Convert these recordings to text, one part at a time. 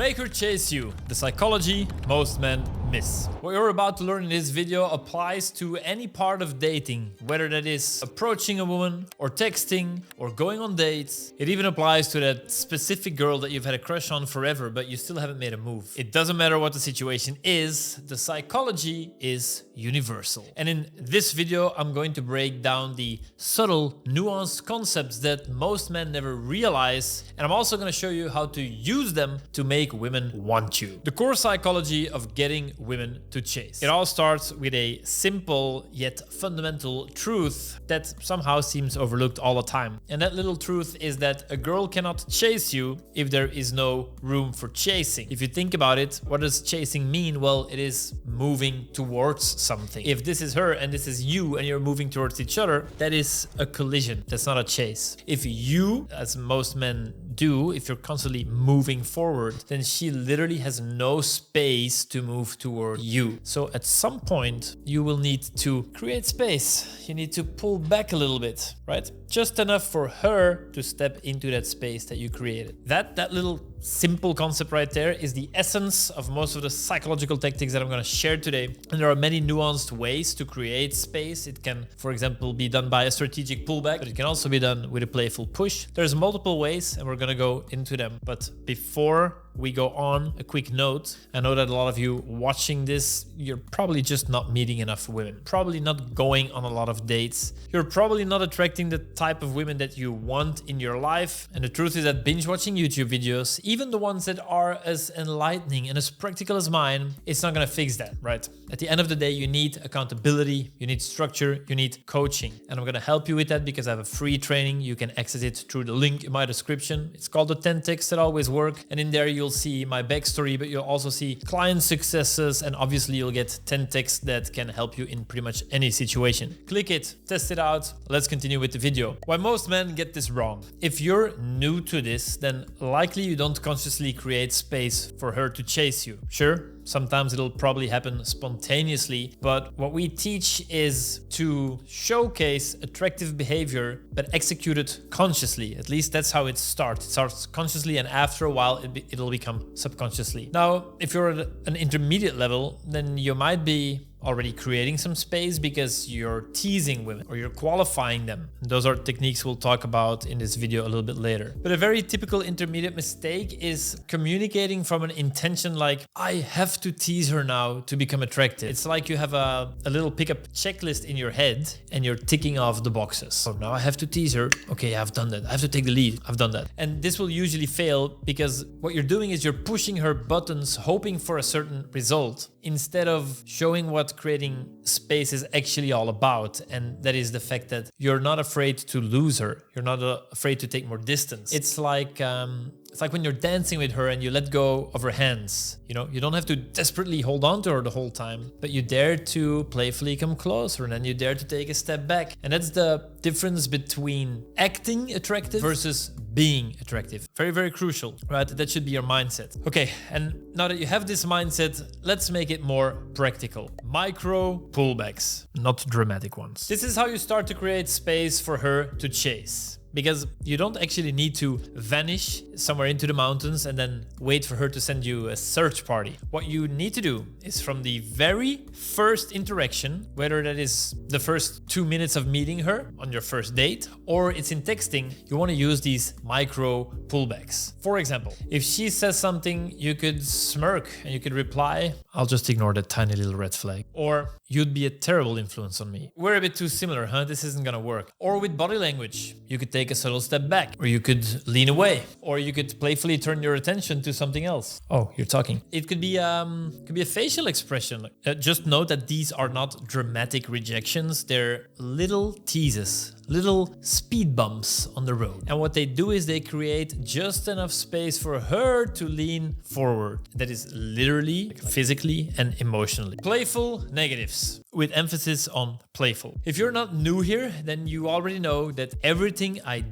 Make her chase you. The psychology most men miss. What you're about to learn in this video applies to any part of dating, whether that is approaching a woman or texting or going on dates. It even applies to that specific girl that you've had a crush on forever, but you still haven't made a move. It doesn't matter what the situation is, the psychology is universal. And in this video, I'm going to break down the subtle, nuanced concepts that most men never realize, and I'm also going to show you how to use them to make women want you. The core psychology of getting women to chase. It all starts with a simple yet fundamental truth that somehow seems overlooked all the time. And that little truth is that a girl cannot chase you if there is no room for chasing. If you think about it, what does chasing mean? Well, it is moving towards something. If this is her and this is you and you're moving towards each other, that is a collision. That's not a chase. If you, as most men do, if you're constantly moving forward, then she literally has no space to move toward you. So at some point, you will need to create space. You need to pull back a little bit, right? Just enough for her to step into that space that you created. That little simple concept right there is the essence of most of the psychological tactics that I'm going to share today. And there are many nuanced ways to create space. It can, for example, be done by a strategic pullback, but it can also be done with a playful push. There's multiple ways and we're going to go into them. But before we go on, a quick note. I know that a lot of you watching this, you're probably just not meeting enough women, probably not going on a lot of dates. You're probably not attracting the type of women that you want in your life. And the truth is that binge watching YouTube videos, even the ones that are as enlightening and as practical as mine, it's not going to fix that, right? At the end of the day, you need accountability, you need structure, you need coaching. And I'm going to help you with that because I have a free training. You can access it through the link in my description. It's called the 10 Texts That Always Work. And in there, you'll see my backstory, but you'll also see client successes. And obviously, you'll get 10 texts that can help you in pretty much any situation. Click it, test it out. Let's continue with the video. Why most men get this wrong. If you're new to this, then likely you don't consciously create space for her to chase you. Sure, sometimes it'll probably happen spontaneously, but what we teach is to showcase attractive behavior, but execute it consciously. At least that's how it starts. It starts consciously, and after a while, it'll become subconsciously. Now, if you're at an intermediate level, then you might be already creating some space because you're teasing women or you're qualifying them. Those are techniques we'll talk about in this video a little bit later. But a very typical intermediate mistake is communicating from an intention like, I have to tease her now to become attractive. It's like you have a little pickup checklist in your head and you're ticking off the boxes. So now I have to tease her. Okay, I've done that. I have to take the lead. I've done that. And this will usually fail because what you're doing is you're pushing her buttons, hoping for a certain result, instead of showing what creating space is actually all about. And that is the fact that you're not afraid to lose her. You're not afraid to take more distance. It's like when you're dancing with her and you let go of her hands. You know, you don't have to desperately hold on to her the whole time, but you dare to playfully come closer and then you dare to take a step back. And that's the difference between acting attractive versus being attractive. Very, very crucial, right? That should be your mindset. Okay, and now that you have this mindset, let's make it more practical. Micro pullbacks, not dramatic ones. This is how you start to create space for her to chase. Because you don't actually need to vanish somewhere into the mountains and then wait for her to send you a search party. What you need to do is from the very first interaction, whether that is the first 2 minutes of meeting her on your first date, or it's in texting, you want to use these micro pullbacks. For example, if she says something, you could smirk and you could reply, I'll just ignore that tiny little red flag. Or you'd be a terrible influence on me. We're a bit too similar, huh? This isn't gonna work. Or with body language, you could take a subtle step back, or you could lean away, or you could playfully turn your attention to something else. Oh, you're talking. It could be a facial expression. Just note that these are not dramatic rejections. They're little teases, little speed bumps on the road. And what they do is they create just enough space for her to lean forward. That is literally, physically, and emotionally. Playful negatives, with emphasis on playful. If you're not new here, then you already know that everything I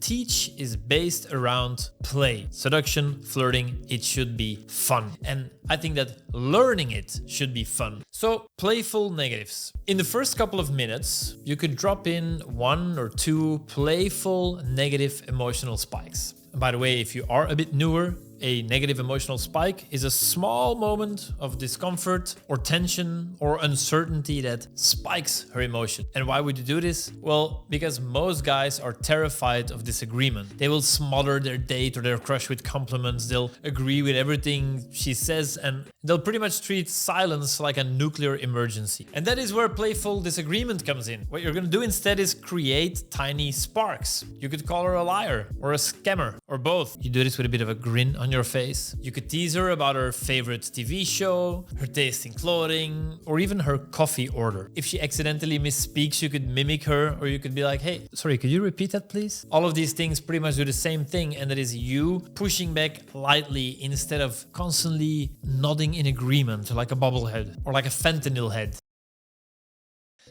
teach is based around play. Seduction, flirting, it should be fun. And I think that learning it should be fun. So, playful negatives. In the first couple of minutes, you could drop in 1 or 2 playful negative emotional spikes. By the way, if you are a bit newer, A negative emotional spike is a small moment of discomfort or tension or uncertainty that spikes her emotion. And why would you do this? Well, because most guys are terrified of disagreement. They will smother their date or their crush with compliments. They'll agree with everything she says, and they'll pretty much treat silence like a nuclear emergency. And that is where playful disagreement comes in. What you're gonna do instead is create tiny sparks. You could call her a liar or a scammer or both. You do this with a bit of a grin on your face. You could tease her about her favorite TV show, her taste in clothing, or even her coffee order. If she accidentally misspeaks, you could mimic her, or you could be like, hey, sorry, could you repeat that please? All of these things pretty much do the same thing, and that is you pushing back lightly instead of constantly nodding in agreement like a bobblehead or like a fentanyl head.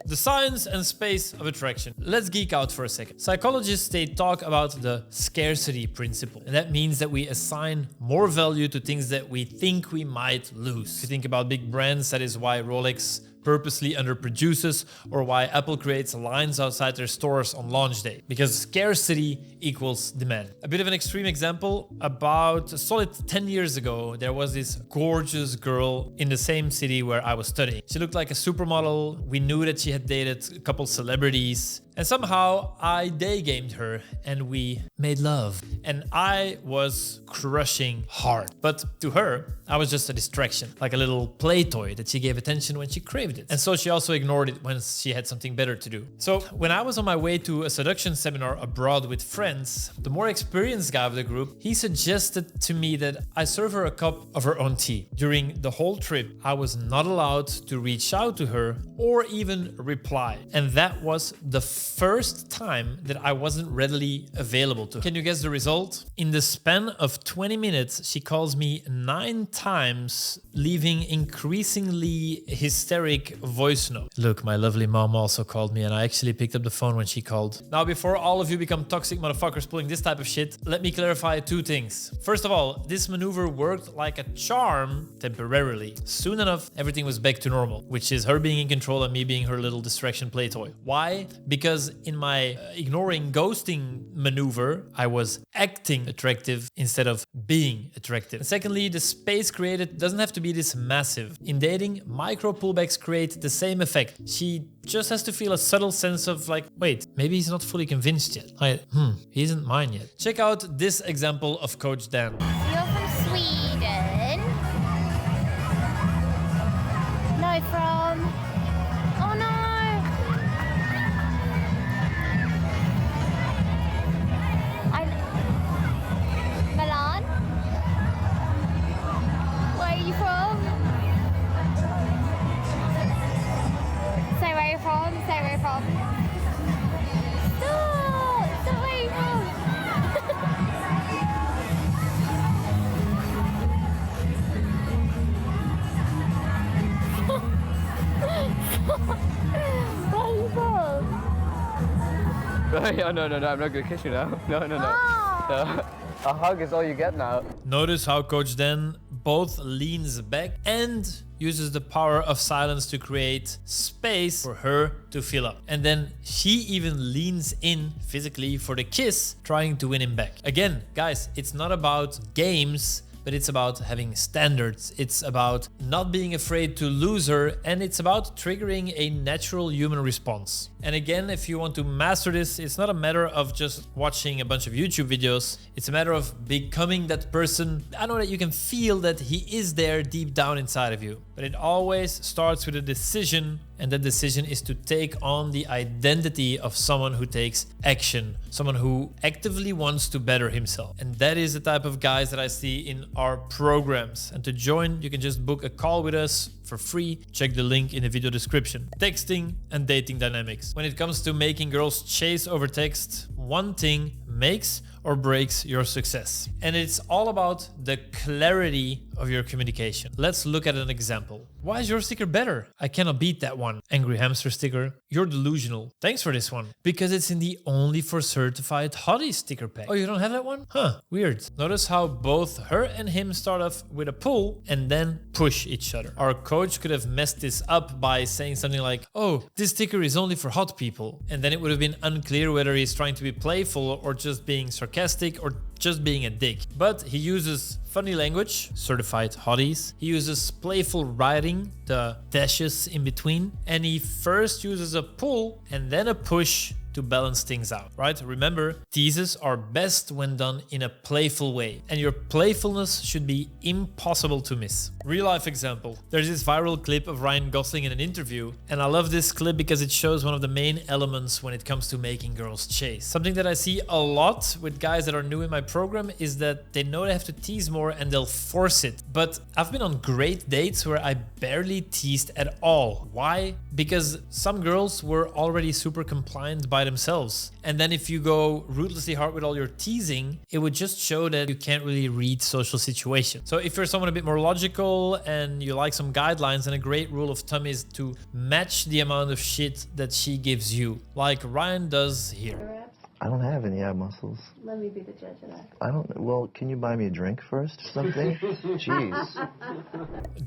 The science and space of attraction. Let's geek out for a second. Psychologists, they talk about the scarcity principle. And that means that we assign more value to things that we think we might lose. If you think about big brands, that is why Rolex purposely underproduces, or why Apple creates lines outside their stores on launch day, because scarcity equals demand. A bit of an extreme example, about a solid 10 years ago, there was this gorgeous girl in the same city where I was studying. She looked like a supermodel. We knew that she had dated a couple celebrities, and somehow I day gamed her and we made love. And I was crushing hard. But to her, I was just a distraction, like a little play toy that she gave attention when she craved it. And so she also ignored it when she had something better to do. So when I was on my way to a seduction seminar abroad with friends, the more experienced guy of the group, he suggested to me that I serve her a cup of her own tea. During the whole trip, I was not allowed to reach out to her or even reply. And that was the first time that I wasn't readily available to her. Can you guess the result? In the span of 20 minutes, she calls me 9 times, leaving increasingly hysteric voice notes. Look, my lovely mom also called me, and I actually picked up the phone when she called. Now, before all of you become toxic motherfuckers pulling this type of shit, let me clarify 2 things. First of all, this maneuver worked like a charm temporarily. Soon enough, everything was back to normal, which is her being in control and me being her little distraction play toy. Why? Because in my ignoring ghosting maneuver, I was acting attractive instead of being attractive. And secondly, the space created doesn't have to be this massive. In dating, micro pullbacks create the same effect. She just has to feel a subtle sense of like, wait, maybe he's not fully convinced yet. He isn't mine yet. Check out this example of Coach Dan. You're from Sweden? No, from... Oh no! Milan? Where are you from? Say where you're from, say where you're from. Stop where you're from. Where are you from? Oh, no, I'm not gonna kiss you now. No. Oh. A hug is all you get now. Notice how Coach Dan both leans back and uses the power of silence to create space for her to fill up. And then she even leans in physically for the kiss, trying to win him back. Again, guys, it's not about games, but it's about having standards. It's about not being afraid to lose her, and it's about triggering a natural human response. And again, if you want to master this, it's not a matter of just watching a bunch of YouTube videos. It's a matter of becoming that person. I know that you can feel that he is there deep down inside of you, but it always starts with a decision, and that decision is to take on the identity of someone who takes action, someone who actively wants to better himself. And that is the type of guys that I see in our programs. And to join, you can just book a call with us for free. Check the link in the video description. Texting and dating dynamics. When it comes to making girls chase over text, one thing makes or breaks your success. And it's all about the clarity of your communication. Let's look at an example. Why is your sticker better? I cannot beat that one. Angry hamster sticker. You're delusional. Thanks for this one. Because it's in the only for certified hottie sticker pack. Oh, you don't have that one? Huh, weird. Notice how both her and him start off with a pull and then push each other. Our coach could have messed this up by saying something like, oh, this sticker is only for hot people. And then it would have been unclear whether he's trying to be playful or just being sarcastic or just being a dick. But he uses funny language, certified hotties. He uses playful writing, the dashes in between. And he first uses a pull and then a push to balance things out, right? Remember, teases are best when done in a playful way, and your playfulness should be impossible to miss. Real life example. There's this viral clip of Ryan Gosling in an interview, and I love this clip because it shows one of the main elements when it comes to making girls chase. Something that I see a lot with guys that are new in my program is that they know they have to tease more and they'll force it. But I've been on great dates where I barely teased at all. Why? Because some girls were already super compliant by themselves. And then if you go ruthlessly hard with all your teasing, it would just show that you can't really read social situations. So if you're someone a bit more logical and you like some guidelines, then a great rule of thumb is to match the amount of shit that she gives you, like Ryan does here. I don't have any ab muscles. Let me be the judge of that. I don't. Well, can you buy me a drink first or something? Jeez.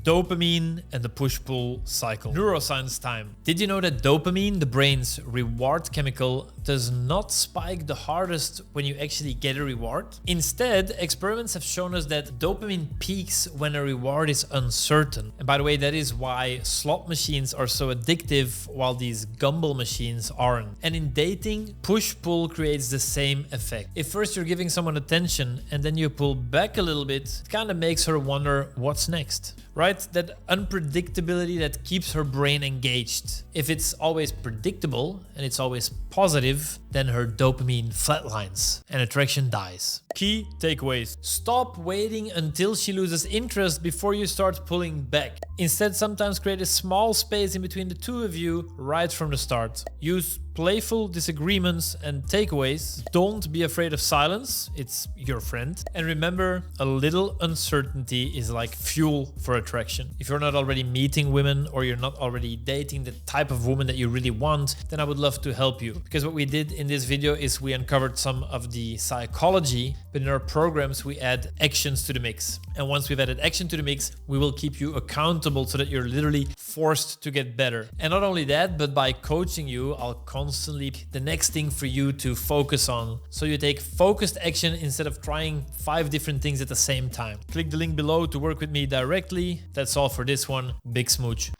Dopamine and the push-pull cycle. Neuroscience time. Did you know that dopamine, the brain's reward chemical, does not spike the hardest when you actually get a reward? Instead, experiments have shown us that dopamine peaks when a reward is uncertain. And by the way, that is why slot machines are so addictive while these gumball machines aren't. And in dating, push-pull creates the same effect. If first you're giving someone attention and then you pull back a little bit, it kind of makes her wonder what's next, right? That unpredictability that keeps her brain engaged. If it's always predictable and it's always positive, then her dopamine flatlines and attraction dies. Key takeaways. Stop waiting until she loses interest before you start pulling back. Instead, sometimes create a small space in between the two of you right from the start. Use playful disagreements and takeaways. Don't be afraid of silence, it's your friend. And remember, a little uncertainty is like fuel for attraction. If you're not already meeting women or you're not already dating the type of woman that you really want, then I would love to help you. Because what we did in this video is we uncovered some of the psychology, but in our programs we add actions to the mix. And once we've added action to the mix, we will keep you accountable so that you're literally forced to get better. And not only that, but by coaching you, I'll constantly pick the next thing for you to focus on. So you take focused action instead of trying 5 different things at the same time. Click the link below to work with me directly. That's all for this one. Big smooch.